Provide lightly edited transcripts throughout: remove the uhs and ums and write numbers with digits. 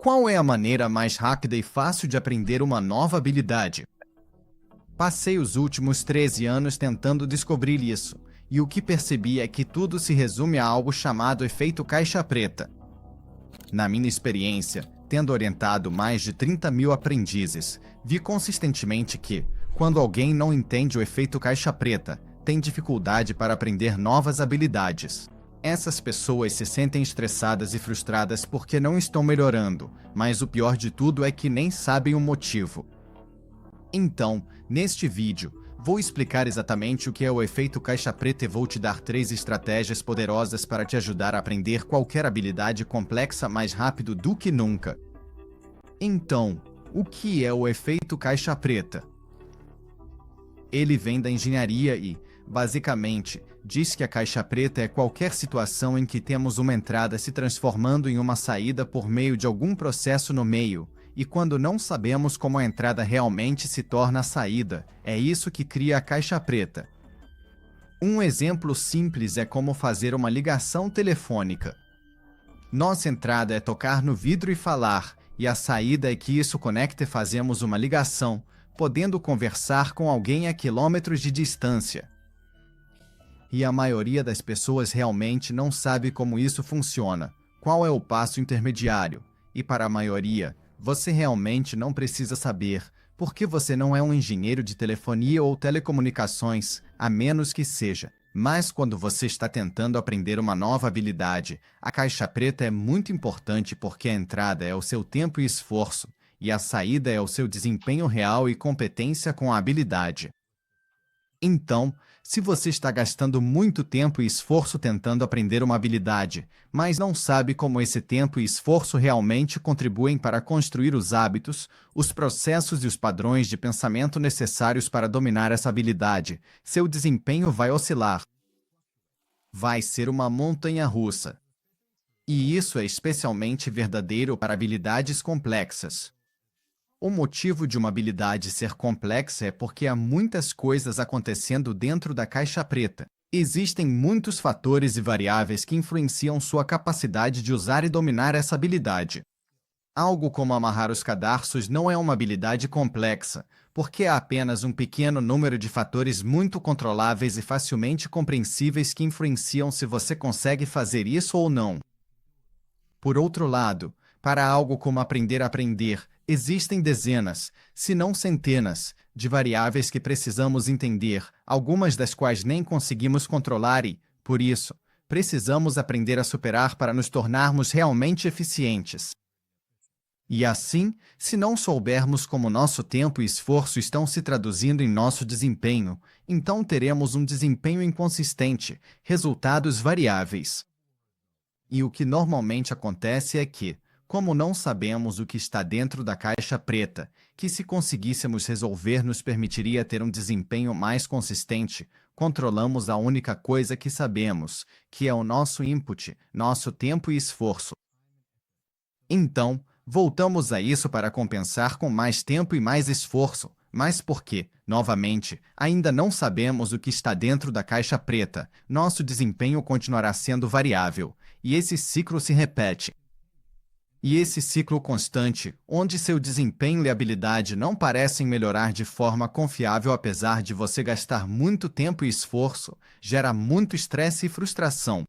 Qual é a maneira mais rápida e fácil de aprender uma nova habilidade? Passei os últimos 13 anos tentando descobrir isso, e o que percebi é que tudo se resume a algo chamado efeito caixa preta. Na minha experiência, tendo orientado mais de 30 mil aprendizes, vi consistentemente que, quando alguém não entende o efeito caixa preta, tem dificuldade para aprender novas habilidades. Essas pessoas se sentem estressadas e frustradas porque não estão melhorando, mas o pior de tudo é que nem sabem o motivo. Então, neste vídeo, vou explicar exatamente o que é o efeito caixa preta e vou te dar 3 estratégias poderosas para te ajudar a aprender qualquer habilidade complexa mais rápido do que nunca. Então, o que é o efeito caixa preta? Ele vem da engenharia e, basicamente, diz que a caixa preta é qualquer situação em que temos uma entrada se transformando em uma saída por meio de algum processo no meio, e quando não sabemos como a entrada realmente se torna a saída, é isso que cria a caixa preta. Um exemplo simples é como fazer uma ligação telefônica. Nossa entrada é tocar no vidro e falar, e a saída é que isso conecta e fazemos uma ligação, podendo conversar com alguém a quilômetros de distância. E a maioria das pessoas realmente não sabe como isso funciona, qual é o passo intermediário, e para a maioria, você realmente não precisa saber, porque você não é um engenheiro de telefonia ou telecomunicações, a menos que seja. Mas quando você está tentando aprender uma nova habilidade, a caixa preta é muito importante porque a entrada é o seu tempo e esforço, e a saída é o seu desempenho real e competência com a habilidade. Então, se você está gastando muito tempo e esforço tentando aprender uma habilidade, mas não sabe como esse tempo e esforço realmente contribuem para construir os hábitos, os processos e os padrões de pensamento necessários para dominar essa habilidade, seu desempenho vai oscilar. Vai ser uma montanha-russa. E isso é especialmente verdadeiro para habilidades complexas. O motivo de uma habilidade ser complexa é porque há muitas coisas acontecendo dentro da caixa preta. Existem muitos fatores e variáveis que influenciam sua capacidade de usar e dominar essa habilidade. Algo como amarrar os cadarços não é uma habilidade complexa, porque há apenas um pequeno número de fatores muito controláveis e facilmente compreensíveis que influenciam se você consegue fazer isso ou não. Por outro lado, para algo como aprender a aprender, existem dezenas, se não centenas, de variáveis que precisamos entender, algumas das quais nem conseguimos controlar e, por isso, precisamos aprender a superar para nos tornarmos realmente eficientes. E assim, se não soubermos como nosso tempo e esforço estão se traduzindo em nosso desempenho, então teremos um desempenho inconsistente, resultados variáveis. E o que normalmente acontece é que, como não sabemos o que está dentro da caixa preta, que se conseguíssemos resolver nos permitiria ter um desempenho mais consistente, controlamos a única coisa que sabemos, que é o nosso input, nosso tempo e esforço. Então, voltamos a isso para compensar com mais tempo e mais esforço, mas porque, novamente, ainda não sabemos o que está dentro da caixa preta, nosso desempenho continuará sendo variável, e esse ciclo se repete. E esse ciclo constante, onde seu desempenho e habilidade não parecem melhorar de forma confiável apesar de você gastar muito tempo e esforço, gera muito estresse e frustração.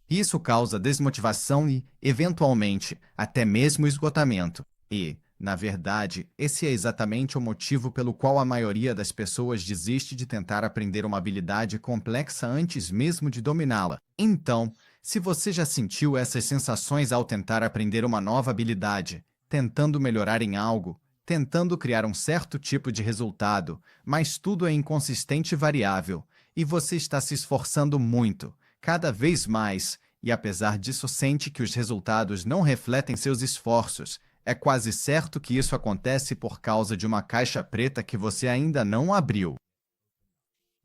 Isso causa desmotivação e, eventualmente, até mesmo esgotamento. E, na verdade, esse é exatamente o motivo pelo qual a maioria das pessoas desiste de tentar aprender uma habilidade complexa antes mesmo de dominá-la. Então, se você já sentiu essas sensações ao tentar aprender uma nova habilidade, tentando melhorar em algo, tentando criar um certo tipo de resultado, mas tudo é inconsistente e variável, e você está se esforçando muito, cada vez mais, e apesar disso sente que os resultados não refletem seus esforços, é quase certo que isso acontece por causa de uma caixa preta que você ainda não abriu.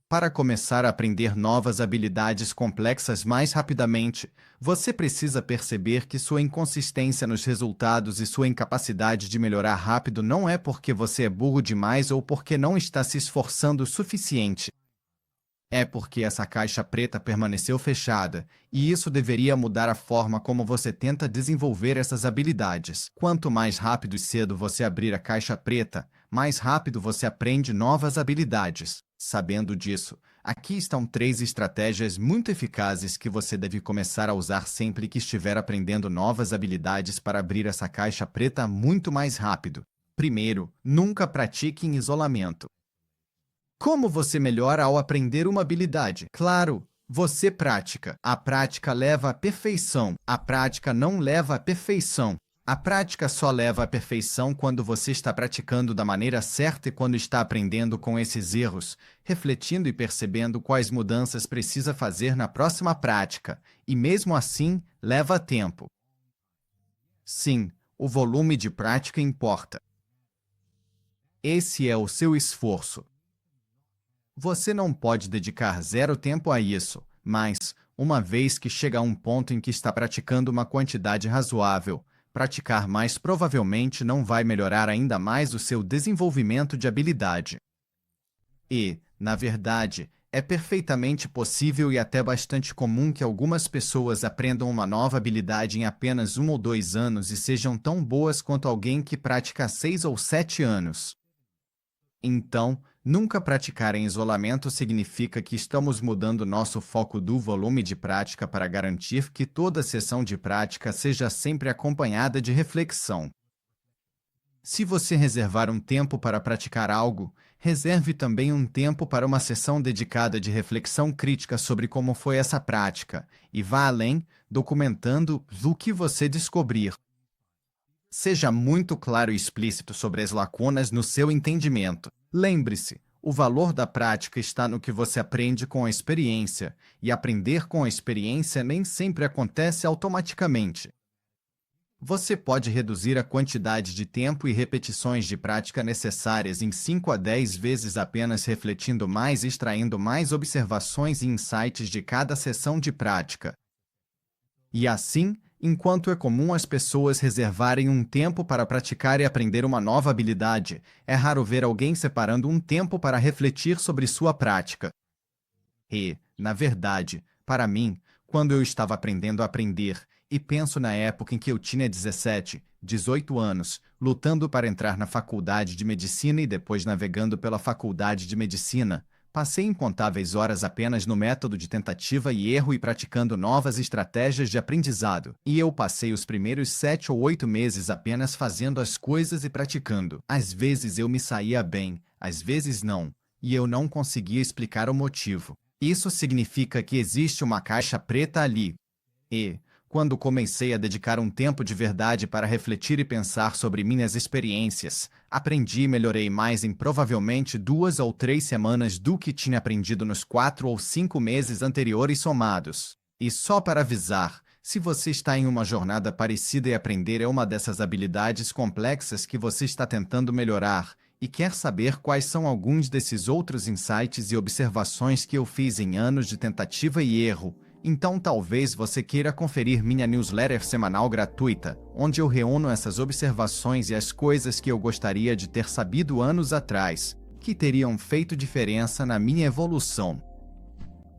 Para começar a aprender novas habilidades complexas mais rapidamente, você precisa perceber que sua inconsistência nos resultados e sua incapacidade de melhorar rápido não é porque você é burro demais ou porque não está se esforçando o suficiente. É porque essa caixa preta permaneceu fechada, e isso deveria mudar a forma como você tenta desenvolver essas habilidades. Quanto mais rápido e cedo você abrir a caixa preta, mais rápido você aprende novas habilidades. Sabendo disso, aqui estão 3 estratégias muito eficazes que você deve começar a usar sempre que estiver aprendendo novas habilidades para abrir essa caixa preta muito mais rápido. Primeiro, nunca pratique em isolamento. Como você melhora ao aprender uma habilidade? Claro, você pratica. A prática leva à perfeição. A prática não leva à perfeição. A prática só leva à perfeição quando você está praticando da maneira certa e quando está aprendendo com esses erros, refletindo e percebendo quais mudanças precisa fazer na próxima prática. E mesmo assim, leva tempo. Sim, o volume de prática importa. Esse é o seu esforço. Você não pode dedicar zero tempo a isso, mas, uma vez que chega a um ponto em que está praticando uma quantidade razoável, praticar mais provavelmente não vai melhorar ainda mais o seu desenvolvimento de habilidade. E, na verdade, é perfeitamente possível e até bastante comum que algumas pessoas aprendam uma nova habilidade em apenas 1 ou 2 anos e sejam tão boas quanto alguém que pratica há 6 ou 7 anos. Então, nunca praticar em isolamento significa que estamos mudando nosso foco do volume de prática para garantir que toda sessão de prática seja sempre acompanhada de reflexão. Se você reservar um tempo para praticar algo, reserve também um tempo para uma sessão dedicada de reflexão crítica sobre como foi essa prática, e vá além, documentando o que você descobrir. Seja muito claro e explícito sobre as lacunas no seu entendimento. Lembre-se, o valor da prática está no que você aprende com a experiência, e aprender com a experiência nem sempre acontece automaticamente. Você pode reduzir a quantidade de tempo e repetições de prática necessárias em 5 a 10 vezes apenas refletindo mais e extraindo mais observações e insights de cada sessão de prática. E assim, enquanto é comum as pessoas reservarem um tempo para praticar e aprender uma nova habilidade, é raro ver alguém separando um tempo para refletir sobre sua prática. E, na verdade, para mim, quando eu estava aprendendo a aprender, e penso na época em que eu tinha 17, 18 anos, lutando para entrar na faculdade de medicina e depois navegando pela faculdade de medicina, passei incontáveis horas apenas no método de tentativa e erro e praticando novas estratégias de aprendizado. E eu passei os primeiros 7 ou 8 meses apenas fazendo as coisas e praticando. Às vezes eu me saía bem, às vezes não, e eu não conseguia explicar o motivo. Isso significa que existe uma caixa preta ali. E, quando comecei a dedicar um tempo de verdade para refletir e pensar sobre minhas experiências, aprendi e melhorei mais em provavelmente 2 ou 3 semanas do que tinha aprendido nos 4 ou 5 meses anteriores somados. E só para avisar, se você está em uma jornada parecida e aprender é uma dessas habilidades complexas que você está tentando melhorar, e quer saber quais são alguns desses outros insights e observações que eu fiz em anos de tentativa e erro, então talvez você queira conferir minha newsletter semanal gratuita, onde eu reúno essas observações e as coisas que eu gostaria de ter sabido anos atrás, que teriam feito diferença na minha evolução.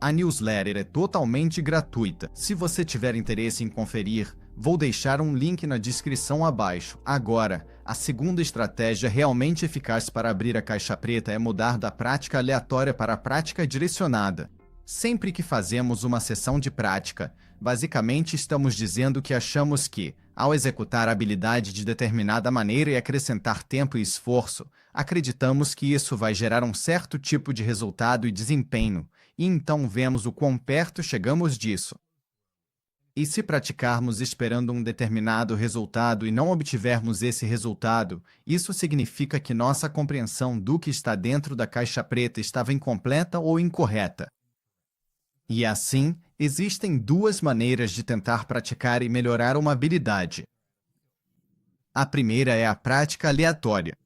A newsletter é totalmente gratuita. Se você tiver interesse em conferir, vou deixar um link na descrição abaixo. Agora, a segunda estratégia realmente eficaz para abrir a caixa preta é mudar da prática aleatória para a prática direcionada. Sempre que fazemos uma sessão de prática, basicamente estamos dizendo que achamos que, ao executar a habilidade de determinada maneira e acrescentar tempo e esforço, acreditamos que isso vai gerar um certo tipo de resultado e desempenho, e então vemos o quão perto chegamos disso. E se praticarmos esperando um determinado resultado e não obtivermos esse resultado, isso significa que nossa compreensão do que está dentro da caixa preta estava incompleta ou incorreta. E assim, existem 2 maneiras de tentar praticar e melhorar uma habilidade. A primeira é a prática aleatória.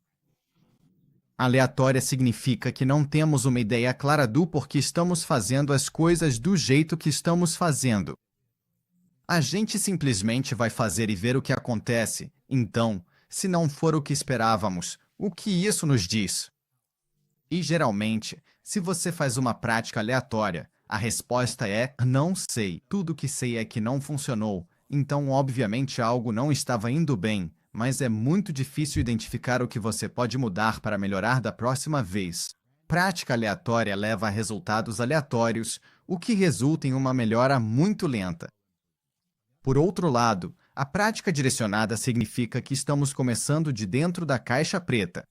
Aleatória significa que não temos uma ideia clara do porquê estamos fazendo as coisas do jeito que estamos fazendo. A gente simplesmente vai fazer e ver o que acontece. Então, se não for o que esperávamos, o que isso nos diz? E geralmente, Se você faz uma prática aleatória, a resposta é não sei. Tudo que sei é que não funcionou, então obviamente algo não estava indo bem, mas é muito difícil identificar o que você pode mudar para melhorar da próxima vez. Prática aleatória leva a resultados aleatórios, o que resulta em uma melhora muito lenta. Por outro lado, a prática direcionada significa que estamos começando de dentro da caixa preta.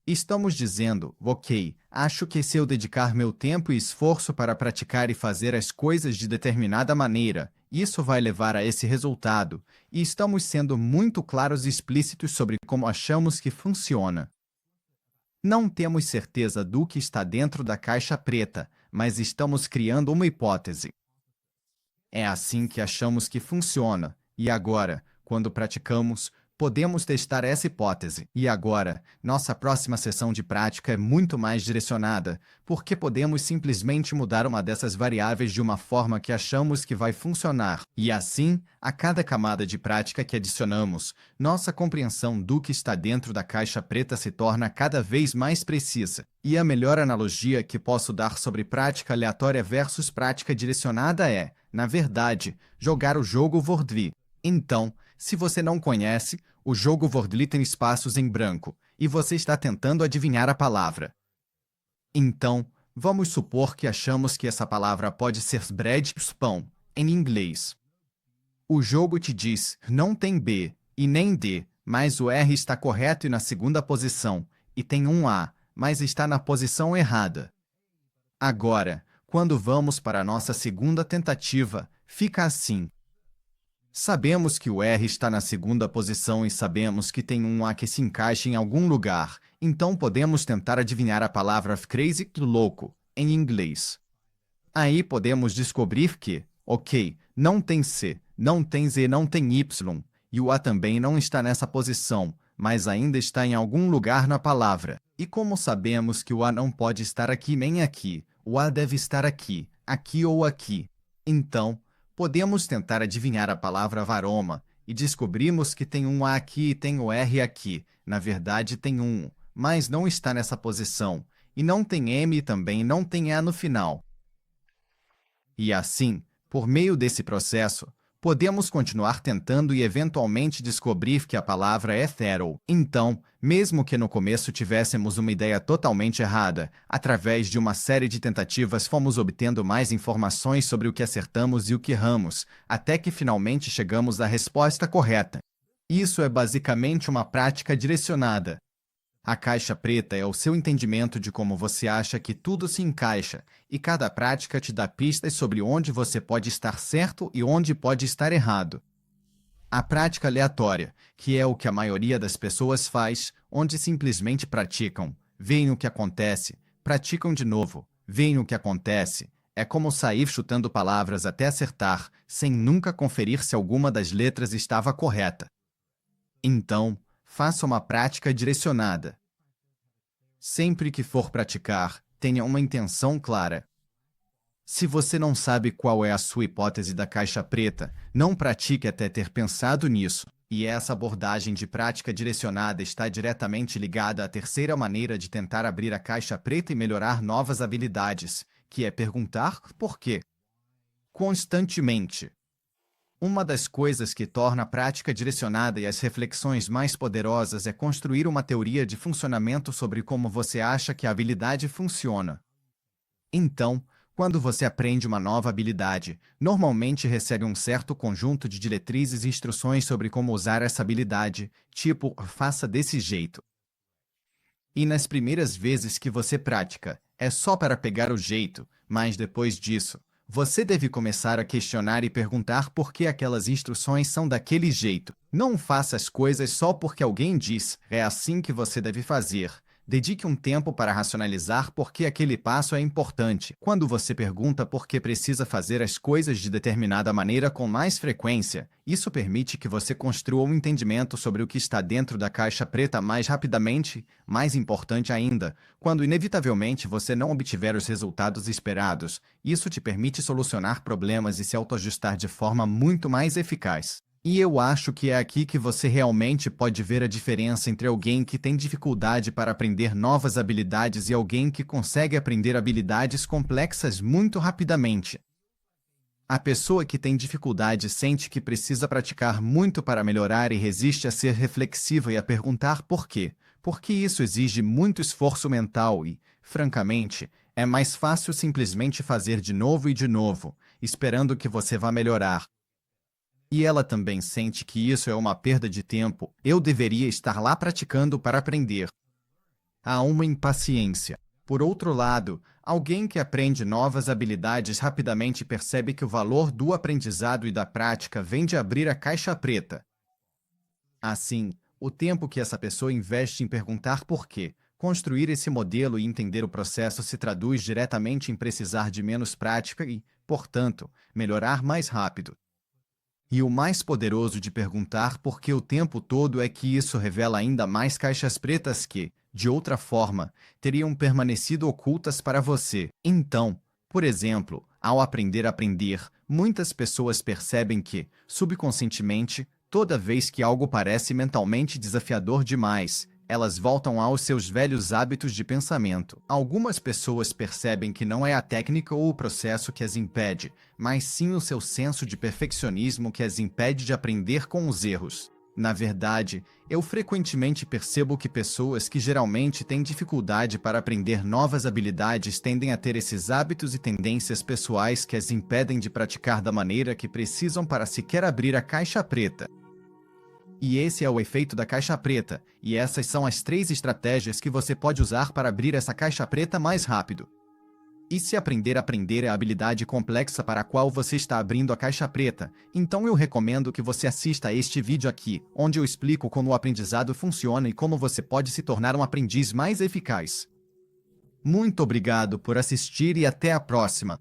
Estamos dizendo, ok, acho que se eu dedicar meu tempo e esforço para praticar e fazer as coisas de determinada maneira, isso vai levar a esse resultado, e estamos sendo muito claros e explícitos sobre como achamos que funciona. Não temos certeza do que está dentro da caixa preta, mas estamos criando uma hipótese. É assim que achamos que funciona, e agora, quando praticamos, podemos testar essa hipótese. E agora, nossa próxima sessão de prática é muito mais direcionada, porque podemos simplesmente mudar uma dessas variáveis de uma forma que achamos que vai funcionar. E assim, a cada camada de prática que adicionamos, nossa compreensão do que está dentro da caixa preta se torna cada vez mais precisa. E a melhor analogia que posso dar sobre prática aleatória versus prática direcionada é, na verdade, jogar o jogo Wordly. Então, se você não conhece, o jogo Wordly tem espaços em branco, e você está tentando adivinhar a palavra. Então, vamos supor que achamos que essa palavra pode ser bread, pão, em inglês. O jogo te diz, não tem B e nem D, mas o R está correto e na segunda posição, e tem um A, mas está na posição errada. Agora, quando vamos para a nossa segunda tentativa, fica assim. Sabemos que o R está na segunda posição e sabemos que tem um A que se encaixa em algum lugar, então podemos tentar adivinhar a palavra crazy, louco, em inglês. Aí podemos descobrir que, ok, não tem C, não tem Z, não tem Y, e o A também não está nessa posição, mas ainda está em algum lugar na palavra. E como sabemos que o A não pode estar aqui nem aqui, o A deve estar aqui, aqui ou aqui. Então, podemos tentar adivinhar a palavra varoma, e descobrimos que tem um A aqui e tem o R aqui. Na verdade tem um, mas não está nessa posição. E não tem M e também não tem A no final. E assim, por meio desse processo, podemos continuar tentando e eventualmente descobrir que a palavra é thero. Então, mesmo que no começo tivéssemos uma ideia totalmente errada, através de uma série de tentativas fomos obtendo mais informações sobre o que acertamos e o que erramos, até que finalmente chegamos à resposta correta. Isso é basicamente uma prática direcionada. A caixa preta é o seu entendimento de como você acha que tudo se encaixa, e cada prática te dá pistas sobre onde você pode estar certo e onde pode estar errado. A prática aleatória, que é o que a maioria das pessoas faz, onde simplesmente praticam, veem o que acontece, praticam de novo, veem o que acontece, é como sair chutando palavras até acertar, sem nunca conferir se alguma das letras estava correta. Então, faça uma prática direcionada. Sempre que for praticar, tenha uma intenção clara. Se você não sabe qual é a sua hipótese da caixa preta, não pratique até ter pensado nisso. E essa abordagem de prática direcionada está diretamente ligada à terceira maneira de tentar abrir a caixa preta e melhorar novas habilidades, que é perguntar por quê. Constantemente. Uma das coisas que torna a prática direcionada e as reflexões mais poderosas é construir uma teoria de funcionamento sobre como você acha que a habilidade funciona. Então, quando você aprende uma nova habilidade, normalmente recebe um certo conjunto de diretrizes e instruções sobre como usar essa habilidade, tipo, faça desse jeito. E nas primeiras vezes que você pratica, é só para pegar o jeito, mas depois disso, você deve começar a questionar e perguntar por que aquelas instruções são daquele jeito. Não faça as coisas só porque alguém diz, é assim que você deve fazer. Dedique um tempo para racionalizar por que aquele passo é importante. Quando você pergunta por que precisa fazer as coisas de determinada maneira com mais frequência, isso permite que você construa um entendimento sobre o que está dentro da caixa preta mais rapidamente. Mais importante ainda, quando inevitavelmente você não obtiver os resultados esperados, isso te permite solucionar problemas e se autoajustar de forma muito mais eficaz. E eu acho que é aqui que você realmente pode ver a diferença entre alguém que tem dificuldade para aprender novas habilidades e alguém que consegue aprender habilidades complexas muito rapidamente. A pessoa que tem dificuldade sente que precisa praticar muito para melhorar e resiste a ser reflexiva e a perguntar por quê, porque isso exige muito esforço mental e, francamente, é mais fácil simplesmente fazer de novo e de novo, esperando que você vá melhorar. E ela também sente que isso é uma perda de tempo, eu deveria estar lá praticando para aprender. Há uma impaciência. Por outro lado, alguém que aprende novas habilidades rapidamente percebe que o valor do aprendizado e da prática vem de abrir a caixa preta. Assim, o tempo que essa pessoa investe em perguntar por quê, construir esse modelo e entender o processo se traduz diretamente em precisar de menos prática e, portanto, melhorar mais rápido. E o mais poderoso de perguntar por que o tempo todo é que isso revela ainda mais caixas pretas que, de outra forma, teriam permanecido ocultas para você. Então, por exemplo, ao aprender a aprender, muitas pessoas percebem que, subconscientemente, toda vez que algo parece mentalmente desafiador demais, elas voltam aos seus velhos hábitos de pensamento. Algumas pessoas percebem que não é a técnica ou o processo que as impede, mas sim o seu senso de perfeccionismo que as impede de aprender com os erros. Na verdade, eu frequentemente percebo que pessoas que geralmente têm dificuldade para aprender novas habilidades tendem a ter esses hábitos e tendências pessoais que as impedem de praticar da maneira que precisam para sequer abrir a caixa preta. E esse é o efeito da caixa preta, e essas são as 3 estratégias que você pode usar para abrir essa caixa preta mais rápido. E se aprender a aprender é a habilidade complexa para a qual você está abrindo a caixa preta, então eu recomendo que você assista a este vídeo aqui, onde eu explico como o aprendizado funciona e como você pode se tornar um aprendiz mais eficaz. Muito obrigado por assistir e até a próxima!